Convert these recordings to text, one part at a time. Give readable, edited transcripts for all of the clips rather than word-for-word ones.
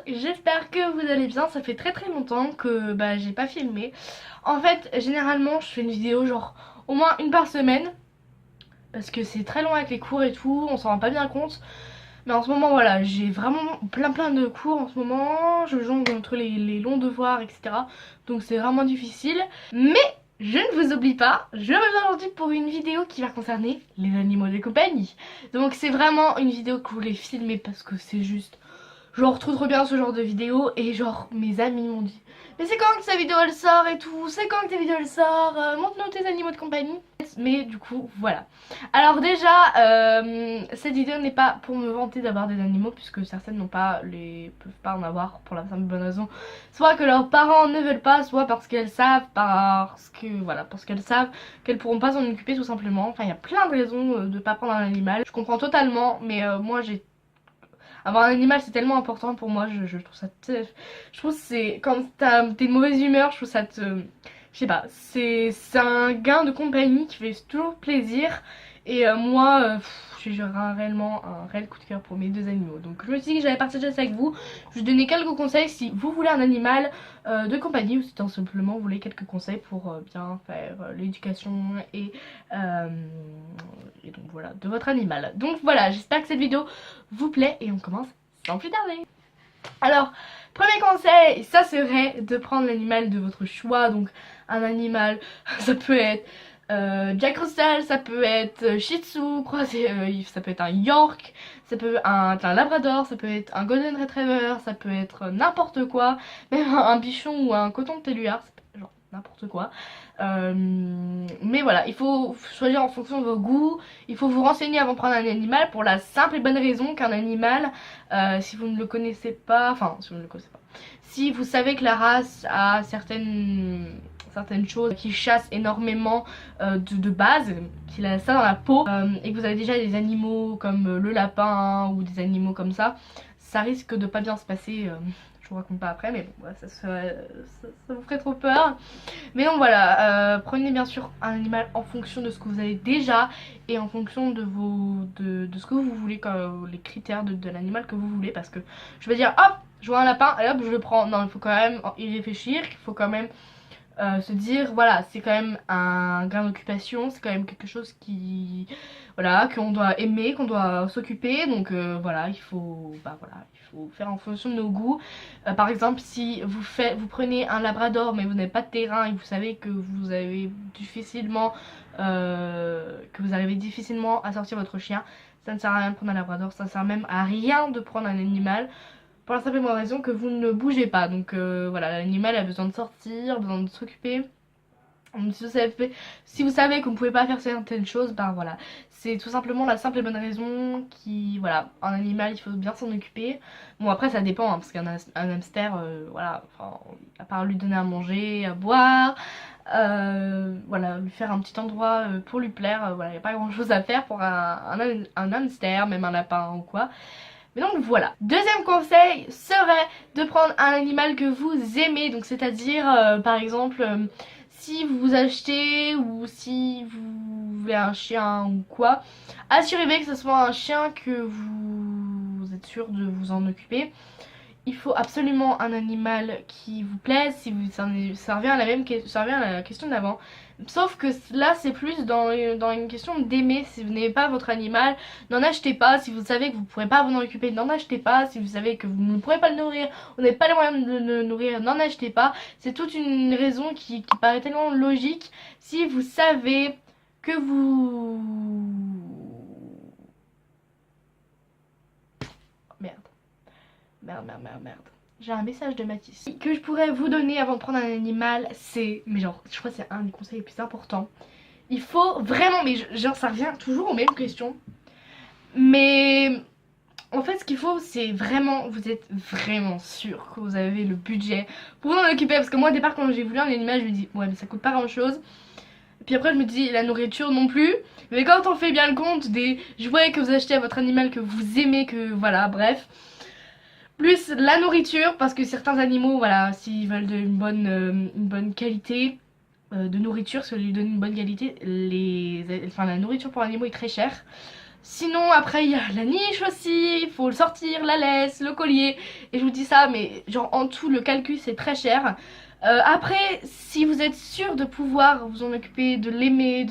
j'espère que vous allez bien. Ça fait très longtemps que j'ai pas filmé. En fait, généralement, je fais une vidéo genre au moins une par semaine. Parce que c'est très long avec les cours et tout, on s'en rend pas bien compte. Mais en ce moment, voilà, j'ai vraiment plein de cours en ce moment. Je jongle entre les longs devoirs, etc. Donc c'est vraiment difficile. Mais je ne vous oublie pas, je reviens aujourd'hui pour une vidéo qui va concerner les animaux de compagnie. Donc c'est vraiment une vidéo que je voulais filmer parce que c'est juste genre trop bien ce genre de vidéo. Et genre mes amis m'ont dit mais c'est quand que sa vidéo elle sort et tout, c'est quand que ta vidéo elle sort, montre-nous tes animaux de compagnie. Mais du coup voilà. Alors déjà cette vidéo n'est pas pour me vanter d'avoir des animaux, puisque certaines peuvent pas en avoir pour la simple bonne raison, soit que leurs parents ne veulent pas, soit parce qu'elles savent parce qu'elles savent qu'elles pourront pas s'en occuper tout simplement. Enfin il y a plein de raisons de pas prendre un animal. Je comprends totalement, mais moi j'ai avoir un animal c'est tellement important pour moi. Je trouve ça je trouve que c'est quand t'es de mauvaise humeur, je trouve ça je sais pas, c'est un gain de compagnie qui fait toujours plaisir. Et moi j'ai réellement un réel coup de cœur pour mes deux animaux. Donc je me suis dit que j'allais partager ça avec vous. Je vais donner quelques conseils si vous voulez un animal de compagnie, ou si tout simplement vous voulez quelques conseils pour bien faire l'éducation euh, et donc voilà, de votre animal. Donc voilà, j'espère que cette vidéo vous plaît et on commence sans plus tarder. Alors, premier conseil, ça serait de prendre l'animal de votre choix. Donc un animal, ça peut être Jack Russell, ça peut être Shih Tzu croisé, ça peut être un York, ça peut être un Labrador, ça peut être un Golden Retriever, ça peut être n'importe quoi, même un bichon ou un coton de Telluard, genre n'importe quoi. Mais voilà, il faut choisir en fonction de vos goûts. Il faut vous renseigner avant de prendre un animal, pour la simple et bonne raison qu'un animal, si vous ne le connaissez pas, si vous savez que la race a certaines choses qui chassent énormément de base, qu'il a ça dans la peau, et que vous avez déjà des animaux comme le lapin ou des animaux comme ça risque de pas bien se passer. Je vous raconte pas après, mais bon, ça vous ferait trop peur. Mais donc voilà, prenez bien sûr un animal en fonction de ce que vous avez déjà et en fonction de ce que vous voulez, les critères de l'animal que vous voulez. Parce que je vais dire hop, je vois un lapin et hop je le prends. Non, il faut quand même y réfléchir, il faut quand même se dire voilà, c'est quand même un gain d'occupation, c'est quand même quelque chose voilà, qu'on doit aimer, qu'on doit s'occuper. Donc voilà, il faut faire en fonction de nos goûts. Par exemple, si vous prenez un labrador mais vous n'avez pas de terrain et vous savez que vous avez difficilement arrivez difficilement à sortir votre chien, ça ne sert à rien de prendre un labrador, ça ne sert même à rien de prendre un animal, pour la simple et bonne raison que vous ne bougez pas. Donc voilà, l'animal a besoin de sortir, besoin de s'occuper. Si vous savez que vous ne pouvez pas faire certaines choses, ben voilà, c'est tout simplement la simple et bonne raison voilà, un animal il faut bien s'en occuper. Bon après ça dépend, hein, parce qu'un hamster, voilà, enfin, à part lui donner à manger, à boire, voilà, lui faire un petit endroit pour lui plaire, voilà, il n'y a pas grand chose à faire pour un hamster, même un lapin ou quoi. Mais donc voilà. Deuxième conseil serait de prendre un animal que vous aimez. Donc c'est-à-dire par exemple si vous achetez ou si vous voulez un chien ou quoi, assurez-vous que ce soit un chien que vous êtes sûr de vous en occuper. Il faut absolument un animal qui vous plaise. Si vous, ça revient à la question d'avant. Sauf que là c'est plus dans une question d'aimer. Si vous n'aimez pas votre animal, n'en achetez pas. Si vous savez que vous ne pourrez pas vous en occuper, n'en achetez pas. Si vous savez que vous ne pourrez pas le nourrir, vous n'avez pas les moyens de le nourrir, n'en achetez pas. C'est toute une raison qui paraît tellement logique. Si vous savez que vous... Merde. J'ai un message de Mathis que je pourrais vous donner avant de prendre un animal, c'est... Mais genre, je crois que c'est un des conseils les plus importants. Il faut vraiment... Mais genre, ça revient toujours aux mêmes questions. Mais... En fait, ce qu'il faut, c'est vraiment... Vous êtes vraiment sûr que vous avez le budget pour vous en occuper. Parce que moi, au départ, quand j'ai voulu un animal, je me dis... Ouais, mais ça coûte pas grand-chose. Puis après, je me dis... La nourriture non plus. Mais quand on fait bien le compte des jouets que vous achetez à votre animal, que vous aimez, que... Voilà, bref... Plus la nourriture, parce que certains animaux, voilà, s'ils veulent une bonne qualité de nourriture, si on lui donne une bonne qualité, la nourriture pour animaux est très chère. Sinon après il y a la niche aussi, il faut le sortir, la laisse, le collier. Et je vous dis ça, mais genre en tout le calcul c'est très cher. Après, si vous êtes sûr de pouvoir vous en occuper, de l'aimer,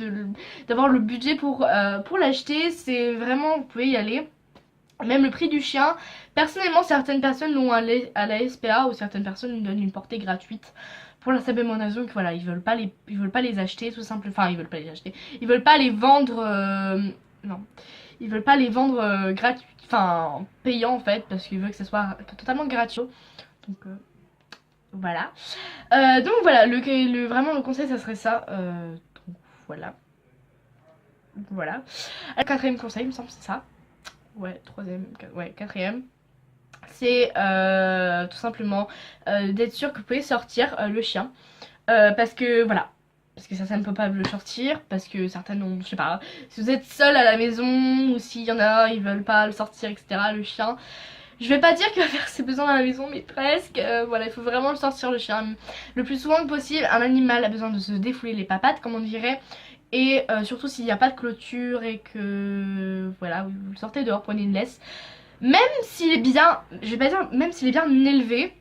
d'avoir le budget pour l'acheter, c'est vraiment, vous pouvez y aller. Même le prix du chien, personnellement certaines personnes l'ont à la SPA ou certaines personnes lui donnent une portée gratuite. Pour la simple et bonne raison que voilà, ils veulent pas les acheter tout simplement. Enfin, ils veulent pas les acheter. Ils veulent pas les vendre. Non. Ils veulent pas les vendre gratuits. Enfin, payants en fait, parce qu'ils veulent que ce soit totalement gratuit. Donc voilà. Donc voilà, vraiment le conseil ça serait ça. Donc voilà. Voilà. Le quatrième conseil, il me semble, c'est ça. Ouais, quatrième. C'est tout simplement d'être sûr que vous pouvez sortir le chien. Parce que voilà. Parce que certains ne peuvent pas le sortir. Parce que certaines ont, je sais pas, si vous êtes seul à la maison ou s'il y en a, ils veulent pas le sortir, etc. Le chien. Je vais pas dire qu'il va faire ses besoins à la maison, mais presque. Voilà, il faut vraiment le sortir le chien. Le plus souvent que possible, un animal a besoin de se défouler les papates, comme on dirait. Et surtout s'il n'y a pas de clôture et que voilà, vous le sortez dehors, prenez une laisse. Même s'il est bien, je vais pas dire, même s'il est bien élevé,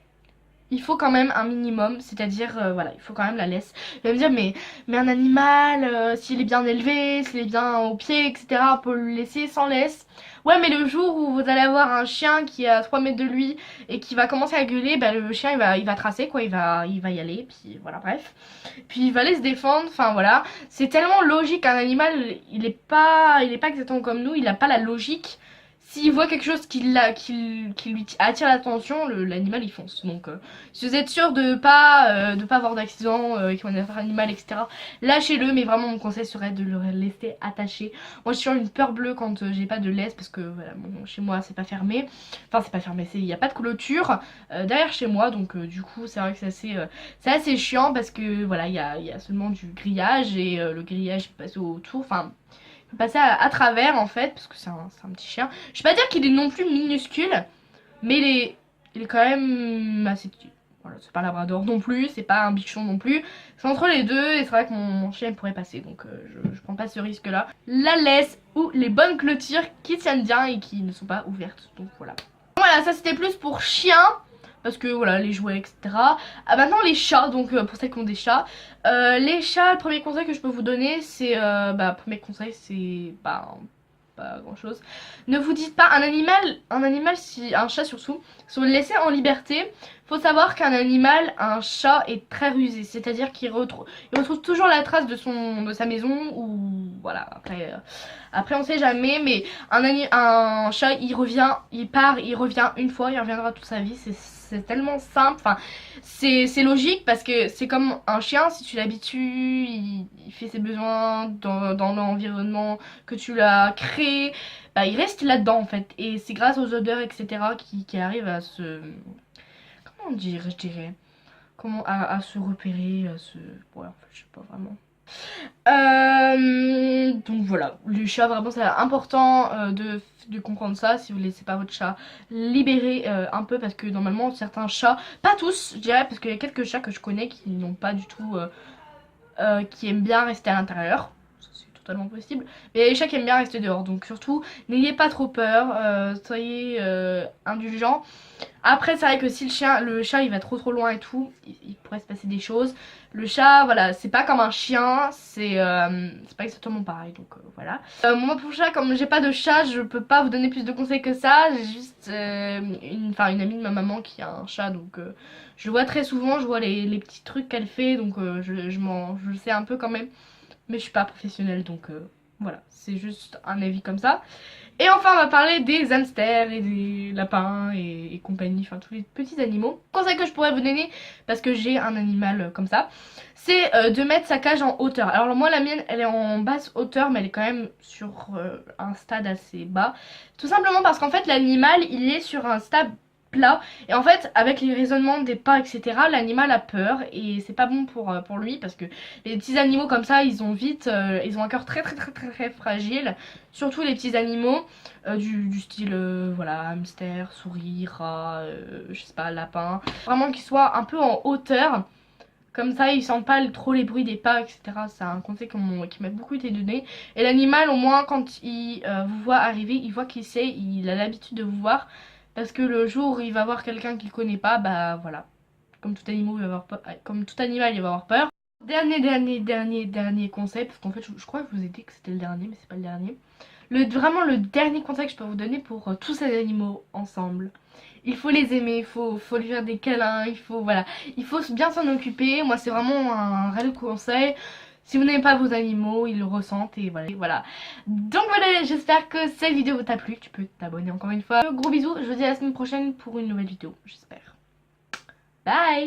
il faut quand même un minimum, c'est-à-dire, voilà, il faut quand même la laisse. Vous allez me dire, mais un animal, s'il est bien élevé, s'il est bien au pied, etc., on peut le laisser sans laisse. Ouais, mais le jour où vous allez avoir un chien qui est à 3 mètres de lui et qui va commencer à gueuler, bah, le chien il va tracer, quoi, il va y aller, puis voilà, bref. Puis il va aller se défendre, enfin voilà. C'est tellement logique, un animal, il est pas exactement comme nous, il a pas la logique. S'il voit quelque chose qui lui attire l'attention, l'animal il fonce. Donc si vous êtes sûr de pas avoir d'accident avec un animal, etc., lâchez-le. Mais vraiment mon conseil serait de le laisser attaché. Moi je suis sur une peur bleue quand j'ai pas de laisse parce que voilà, chez moi c'est pas fermé. Enfin c'est pas fermé, il n'y a pas de clôture derrière chez moi. Donc du coup c'est vrai que c'est assez chiant parce que voilà, il y a seulement du grillage et le grillage passe autour. Enfin passer travers en fait parce que c'est un petit chien. Je vais pas dire qu'il est non plus minuscule, mais il est quand même assez petit. Voilà, c'est pas un labrador non plus, c'est pas un bichon non plus. C'est entre les deux et c'est vrai que mon chien pourrait passer, donc je prends pas ce risque là. La laisse ou les bonnes clôtures qui tiennent bien et qui ne sont pas ouvertes, donc voilà. Voilà, ça c'était plus pour chien. Parce que voilà, les jouets, etc. Ah, maintenant les chats, donc pour celles qui ont des chats. Les chats, le premier conseil que je peux vous donner, c'est... premier conseil, c'est pas grand chose. Ne vous dites pas, un animal, si un chat surtout, si vous le laissez en liberté, faut savoir qu'un animal, un chat est très rusé. C'est-à-dire il retrouve toujours la trace de sa maison ou voilà, après on sait jamais, mais un chat il revient, il part, il revient une fois, il reviendra toute sa vie, c'est tellement simple, enfin c'est logique parce que c'est comme un chien, si tu l'habitues, il fait ses besoins dans l'environnement que tu l'as créé, bah, il reste là-dedans en fait, et c'est grâce aux odeurs etc qui arrivent à se... Comment dire, je dirais, à se repérer, à se... Ouais, en fait, je sais pas vraiment. Donc voilà, le chat vraiment c'est important de comprendre ça. Si vous laissez pas votre chat libérer un peu, parce que normalement certains chats, pas tous je dirais, parce qu'il y a quelques chats que je connais qui n'ont pas du tout qui aiment bien rester à l'intérieur, ça c'est totalement possible, mais il y a les chats qui aiment bien rester dehors, donc surtout n'ayez pas trop peur, soyez indulgents. Après c'est vrai que si le chat il va trop loin et tout, il pourrait se passer des choses. Le chat voilà, c'est pas comme un chien, c'est pas exactement pareil, donc voilà. Moi pour le chat, comme j'ai pas de chat, je peux pas vous donner plus de conseils que ça. J'ai juste une amie de ma maman qui a un chat, donc je le vois très souvent, je vois les petits trucs qu'elle fait, donc je le sais un peu quand même, mais je suis pas professionnelle, donc voilà, c'est juste un avis comme ça. Et enfin on va parler des hamsters et des lapins et compagnie, enfin tous les petits animaux. Conseil que je pourrais vous donner, parce que j'ai un animal comme ça, c'est de mettre sa cage en hauteur. Alors moi la mienne elle est en basse hauteur, mais elle est quand même sur un stade assez bas. Tout simplement parce qu'en fait l'animal il est sur un stade plat, et en fait avec les raisonnements des pas etc, l'animal a peur et c'est pas bon pour lui, parce que les petits animaux comme ça ils ont vite ils ont un cœur très fragile, surtout les petits animaux du style voilà, hamster, souris, rat, je sais pas, lapin, vraiment qu'ils soient un peu en hauteur, Comme ça, ils sentent pas trop les bruits des pas, etc. C'est un conseil qui m'a beaucoup été donné. Et l'animal, au moins, quand il vous voit arriver, il voit qui c'est, il a l'habitude de vous voir. Parce que le jour où il va voir quelqu'un qu'il connaît pas, bah voilà. Comme tout animal, il va avoir peur. Comme tout animal, il va avoir peur. Dernier conseil, parce qu'en fait, je crois que je vous ai dit que c'était le dernier, mais c'est pas le dernier. Vraiment, le dernier conseil que je peux vous donner pour tous ces animaux ensemble. Il faut les aimer, faut lui faire des câlins, voilà, il faut bien s'en occuper. Moi, c'est vraiment un réel conseil. Si vous n'aimez pas vos animaux, ils le ressentent et voilà. Donc voilà, j'espère que cette vidéo t'a plu. Tu peux t'abonner encore une fois. Gros bisous, je vous dis à la semaine prochaine pour une nouvelle vidéo, j'espère. Bye!